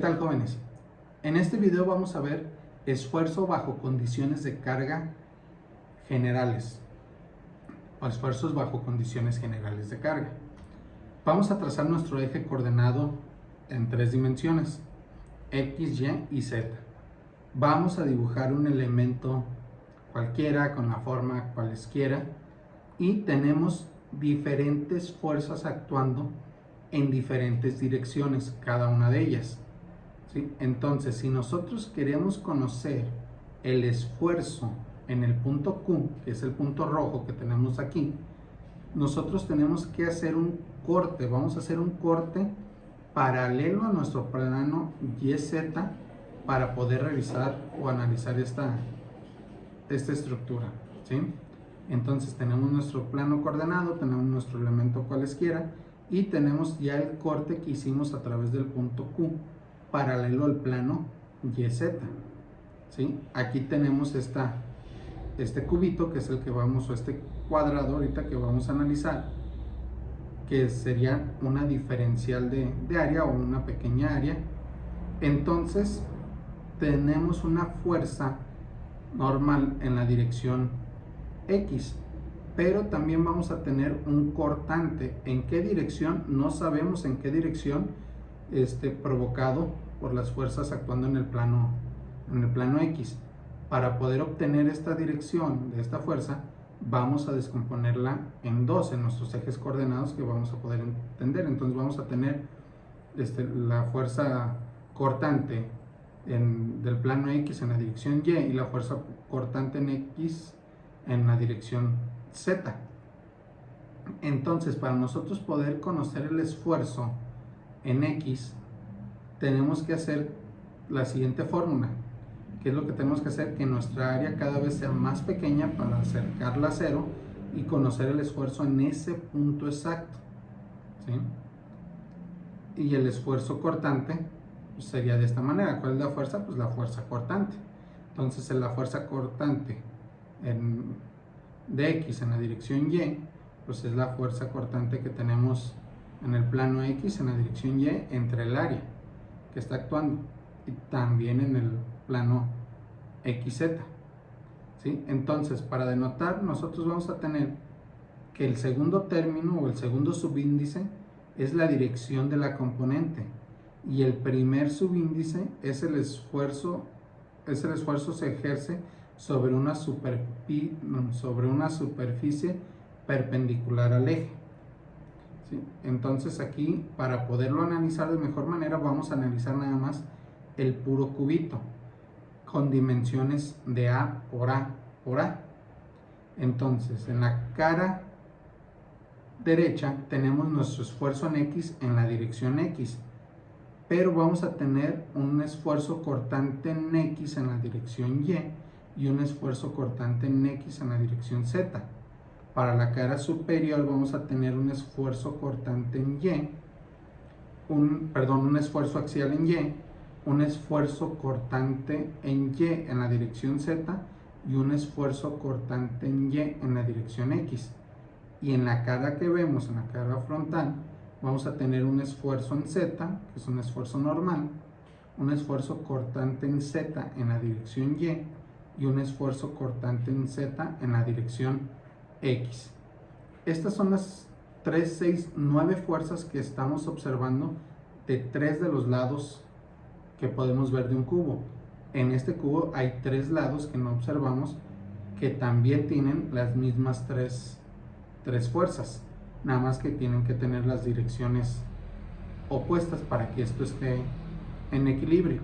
tal, jóvenes? En este video vamos a ver esfuerzo bajo condiciones de carga generales o esfuerzos bajo condiciones generales de carga. Vamos a trazar nuestro eje coordenado en tres dimensiones, X, Y y Z. Vamos a dibujar un elemento cualquiera con la forma cualesquiera y tenemos diferentes fuerzas actuando en diferentes direcciones, cada una de ellas. ¿Sí? Entonces, si nosotros queremos conocer el esfuerzo en el punto Q, que es el punto rojo que tenemos aquí, nosotros tenemos que hacer un corte. Vamos a hacer un corte paralelo a nuestro plano YZ para poder revisar o analizar esta estructura, ¿sí? Entonces tenemos nuestro plano coordenado, tenemos nuestro elemento cualesquiera y tenemos ya el corte que hicimos a través del punto Q paralelo al plano YZ, ¿sí? Aquí tenemos este cubito que es el que vamos, o este cuadrado ahorita que vamos a analizar, que sería una diferencial de área o una pequeña área. Entonces tenemos una fuerza normal en la dirección X, pero también vamos a tener un cortante. ¿En qué dirección? No sabemos en qué dirección, provocado por las fuerzas actuando en el plano X. Para poder obtener esta dirección de esta fuerza, vamos a descomponerla en dos, en nuestros ejes coordenados que vamos a poder entender. Entonces vamos a tener la fuerza cortante del plano X en la dirección Y y la fuerza cortante en X en la dirección Z. Entonces, para nosotros poder conocer el esfuerzo en X, tenemos que hacer la siguiente fórmula. ¿Qué es lo que tenemos que hacer? Que nuestra área cada vez sea más pequeña para acercarla a cero y conocer el esfuerzo en ese punto exacto, ¿sí? Y el esfuerzo cortante pues sería de esta manera. ¿Cuál es la fuerza? Pues la fuerza cortante. Entonces, la fuerza cortante de X en la dirección Y, pues es la fuerza cortante que tenemos en el plano X en la dirección Y entre el área que está actuando y también en el plano XZ, ¿sí? Entonces, para denotar, nosotros vamos a tener que el segundo término o el segundo subíndice es la dirección de la componente y el primer subíndice es el esfuerzo se ejerce sobre una superficie perpendicular al eje, ¿sí? Entonces aquí, para poderlo analizar de mejor manera, vamos a analizar nada más el puro cubito con dimensiones de A por A por A. Entonces, en la cara derecha tenemos nuestro esfuerzo en X en la dirección X, pero vamos a tener un esfuerzo cortante en X en la dirección Y un esfuerzo cortante en X en la dirección Z. Para la cara superior vamos a tener un esfuerzo cortante en Y, un esfuerzo axial en Y, un esfuerzo cortante en Y en la dirección Z y un esfuerzo cortante en Y en la dirección X. Y en la cara que vemos, en la cara frontal, vamos a tener un esfuerzo en Z, que es un esfuerzo normal, un esfuerzo cortante en Z en la dirección y un esfuerzo cortante en Z en la dirección X. Estas son las 3, 6, 9 fuerzas que estamos observando de 3 de los lados que podemos ver de un cubo. En este cubo hay 3 lados que no observamos que también tienen las mismas 3 fuerzas, nada más que tienen que tener las direcciones opuestas para que esto esté en equilibrio.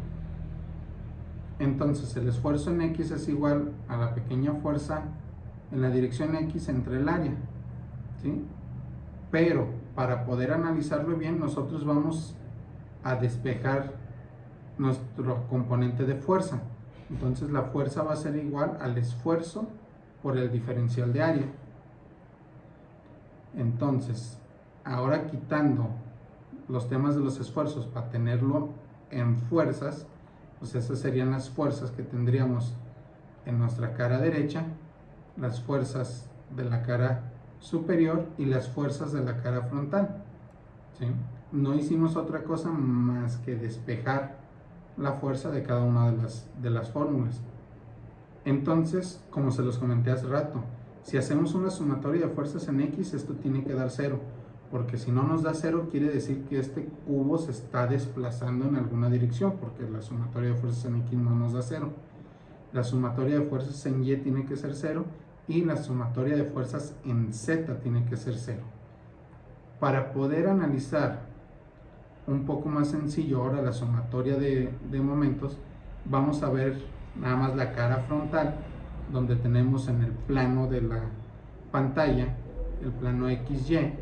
Entonces el esfuerzo en X es igual a la pequeña fuerza en la dirección X entre el área, ¿sí? Pero para poder analizarlo bien, nosotros vamos a despejar nuestro componente de fuerza. Entonces la fuerza va a ser igual al esfuerzo por el diferencial de área. Entonces, ahora quitando los temas de los esfuerzos para tenerlo en fuerzas, pues esas serían las fuerzas que tendríamos en nuestra cara derecha, las fuerzas de la cara superior y las fuerzas de la cara frontal, ¿sí? No hicimos otra cosa más que despejar la fuerza de cada una de las fórmulas. Entonces, como se los comenté hace rato, si hacemos una sumatoria de fuerzas en X, esto tiene que dar 0, porque si no nos da 0, quiere decir que este cubo se está desplazando en alguna dirección, porque la sumatoria de fuerzas en X no nos da 0. La sumatoria de fuerzas en Y tiene que ser 0, y la sumatoria de fuerzas en Z tiene que ser 0. Para poder analizar un poco más sencillo ahora la sumatoria de momentos, vamos a ver nada más la cara frontal, donde tenemos en el plano de la pantalla el plano XY,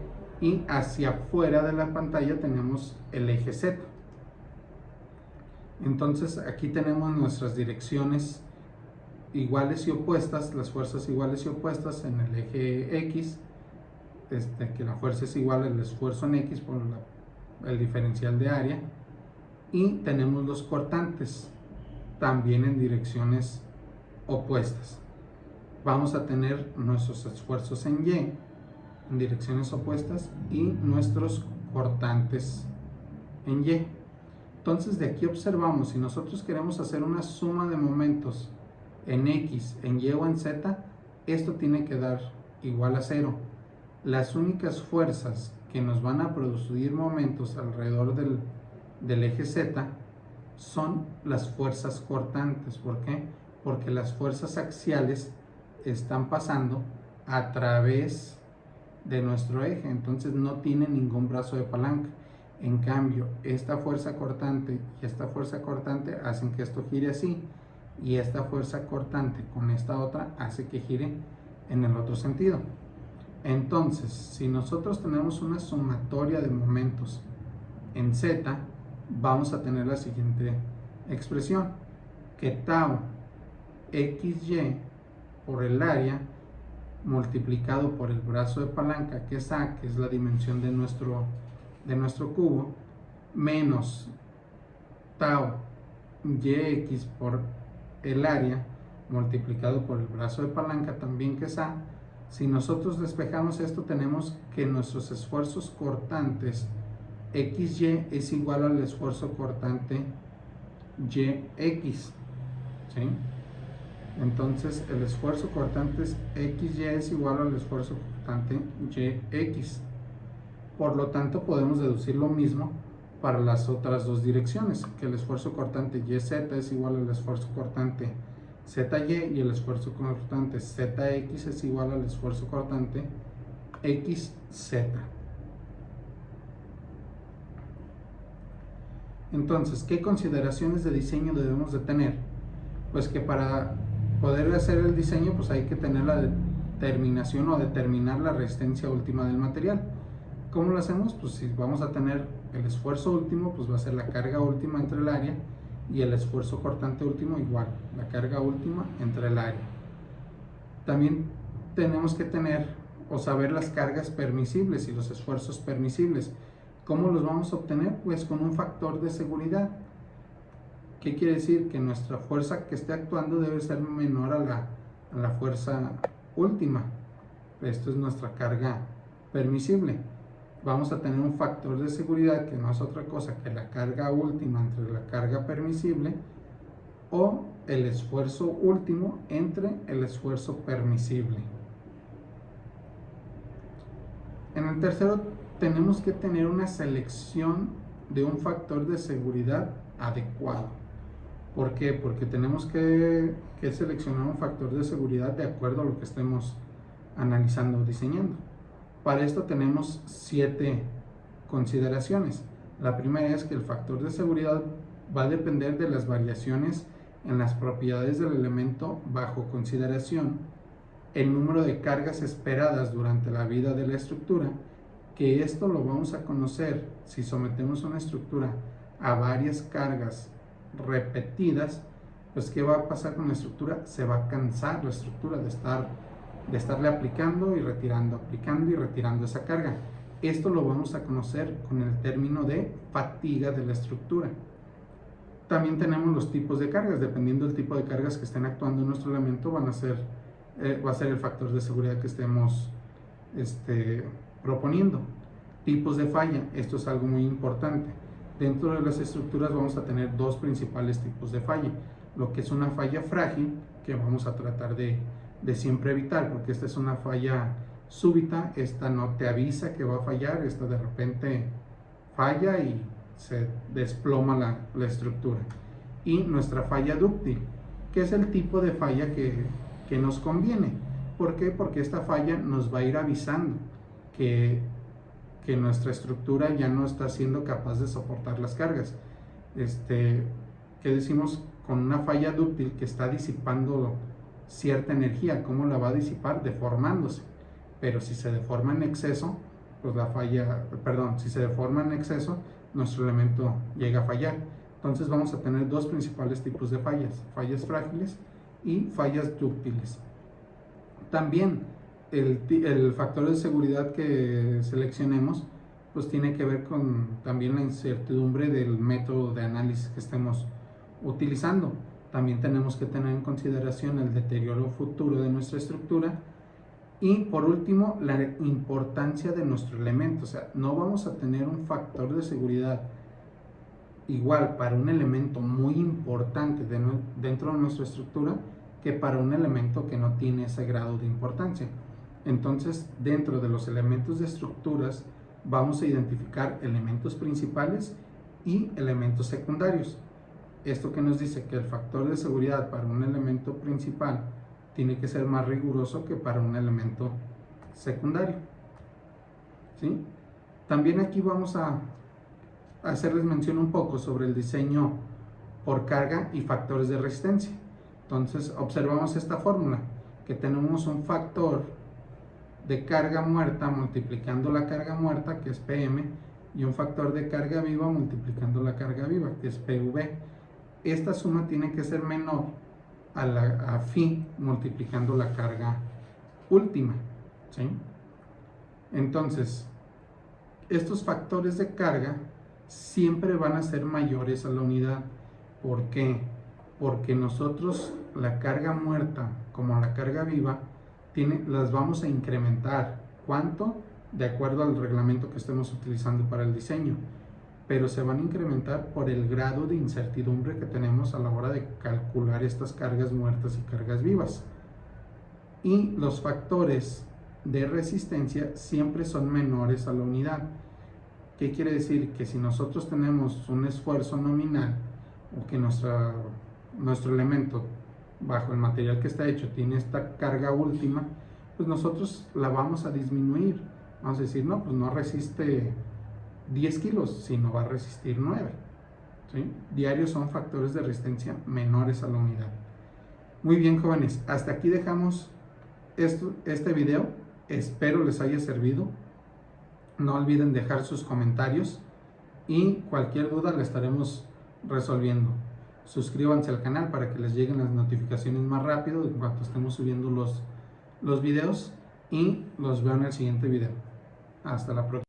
y hacia afuera de la pantalla tenemos el eje Z. Entonces aquí tenemos nuestras direcciones iguales y opuestas, las fuerzas iguales y opuestas en el eje X, que la fuerza es igual al esfuerzo en X por el diferencial de área, y tenemos los cortantes también en direcciones opuestas. Vamos a tener nuestros esfuerzos en Y en direcciones opuestas y nuestros cortantes en Y. Entonces de aquí observamos, si nosotros queremos hacer una suma de momentos en X, en Y o en Z, esto tiene que dar igual a 0. Las únicas fuerzas que nos van a producir momentos alrededor del eje Z son las fuerzas cortantes. ¿Por qué? Porque las fuerzas axiales están pasando a través de nuestro eje, entonces no tiene ningún brazo de palanca. En cambio, esta fuerza cortante y esta fuerza cortante hacen que esto gire así, y esta fuerza cortante con esta otra hace que gire en el otro sentido. Entonces, si nosotros tenemos una sumatoria de momentos en Z, vamos a tener la siguiente expresión, que tau XY por el área multiplicado por el brazo de palanca, que es A, que es la dimensión de nuestro cubo, menos tau YX por el área multiplicado por el brazo de palanca, también que es A. Si nosotros despejamos esto, tenemos que nuestros esfuerzos cortantes XY es igual al esfuerzo cortante YX, ¿sí? Entonces el esfuerzo cortante XY es igual al esfuerzo cortante YX. Por lo tanto, podemos deducir lo mismo para las otras dos direcciones, que el esfuerzo cortante YZ es igual al esfuerzo cortante ZY, y el esfuerzo cortante ZX es igual al esfuerzo cortante XZ. Entonces, ¿qué consideraciones de diseño debemos de tener? Pues que para poder hacer el diseño, pues hay que tener la determinación o determinar la resistencia última del material. ¿Cómo lo hacemos? Pues si vamos a tener el esfuerzo último, pues va a ser la carga última entre el área, y el esfuerzo cortante último igual, la carga última entre el área. También tenemos que tener o saber las cargas permisibles y los esfuerzos permisibles. ¿Cómo los vamos a obtener? Pues con un factor de seguridad. ¿Qué quiere decir? Que nuestra fuerza que esté actuando debe ser menor a la fuerza última. Esto es nuestra carga permisible. Vamos a tener un factor de seguridad que no es otra cosa que la carga última entre la carga permisible, o el esfuerzo último entre el esfuerzo permisible. En el tercero, tenemos que tener una selección de un factor de seguridad adecuado. ¿Por qué? Porque tenemos que seleccionar un factor de seguridad de acuerdo a lo que estemos analizando o diseñando. Para esto tenemos 7 consideraciones. La primera es que el factor de seguridad va a depender de las variaciones en las propiedades del elemento bajo consideración, el número de cargas esperadas durante la vida de la estructura, que esto lo vamos a conocer si sometemos una estructura a varias cargas repetidas. Pues ¿qué va a pasar con la estructura? Se va a cansar la estructura de estarle aplicando y retirando esa carga. Esto lo vamos a conocer con el término de fatiga de la estructura. También tenemos los tipos de cargas. Dependiendo del tipo de cargas que estén actuando en nuestro elemento, va a ser el factor de seguridad que estemos proponiendo. Tipos de falla. Esto es algo muy importante. Dentro de las estructuras vamos a tener dos principales tipos de falla. Lo que es una falla frágil, que vamos a tratar de siempre evitar, porque esta es una falla súbita, esta no te avisa que va a fallar, esta de repente falla y se desploma la estructura. Y nuestra falla dúctil, que es el tipo de falla que nos conviene. ¿Por qué? Porque esta falla nos va a ir avisando que nuestra estructura ya no está siendo capaz de soportar las cargas. ¿Qué decimos con una falla dúctil? Que está disipando cierta energía. ¿Cómo la va a disipar? Deformándose. Pero si se deforma en exceso, pues si se deforma en exceso, nuestro elemento llega a fallar. Entonces vamos a tener dos principales tipos de fallas: fallas frágiles y fallas dúctiles. También el factor de seguridad que seleccionemos pues tiene que ver con también la incertidumbre del método de análisis que estemos utilizando. También tenemos que tener en consideración el deterioro futuro de nuestra estructura. Y por último, la importancia de nuestro elemento. O sea, no vamos a tener un factor de seguridad igual para un elemento muy importante dentro de nuestra estructura que para un elemento que no tiene ese grado de importancia. Entonces, dentro de los elementos de estructuras vamos a identificar elementos principales y elementos secundarios. Esto que nos dice que el factor de seguridad para un elemento principal tiene que ser más riguroso que para un elemento secundario. ¿Sí? También aquí vamos a hacerles mención un poco sobre el diseño por carga y factores de resistencia. Entonces observamos esta fórmula, que tenemos un factor de carga muerta multiplicando la carga muerta, que es PM, y un factor de carga viva multiplicando la carga viva, que es PV. Esta suma tiene que ser menor a phi multiplicando la carga última, ¿sí? Entonces, estos factores de carga siempre van a ser mayores a la unidad. ¿Por qué? Porque nosotros la carga muerta como la carga viva las vamos a incrementar. ¿Cuánto? De acuerdo al reglamento que estemos utilizando para el diseño. Pero se van a incrementar por el grado de incertidumbre que tenemos a la hora de calcular estas cargas muertas y cargas vivas. Y los factores de resistencia siempre son menores a la unidad. ¿Qué quiere decir? Que si nosotros tenemos un esfuerzo nominal o que nuestro elemento bajo el material que está hecho tiene esta carga última, pues nosotros la vamos a disminuir. Vamos a decir, no, pues no resiste 10 kilos, sino va a resistir 9. ¿Sí? Diarios son factores de resistencia menores a la unidad. Muy bien, jóvenes, hasta aquí dejamos este video. Espero les haya servido. No olviden dejar sus comentarios y cualquier duda la estaremos resolviendo. Suscríbanse al canal para que les lleguen las notificaciones más rápido en cuanto estemos subiendo los videos, y los veo en el siguiente video. Hasta la próxima.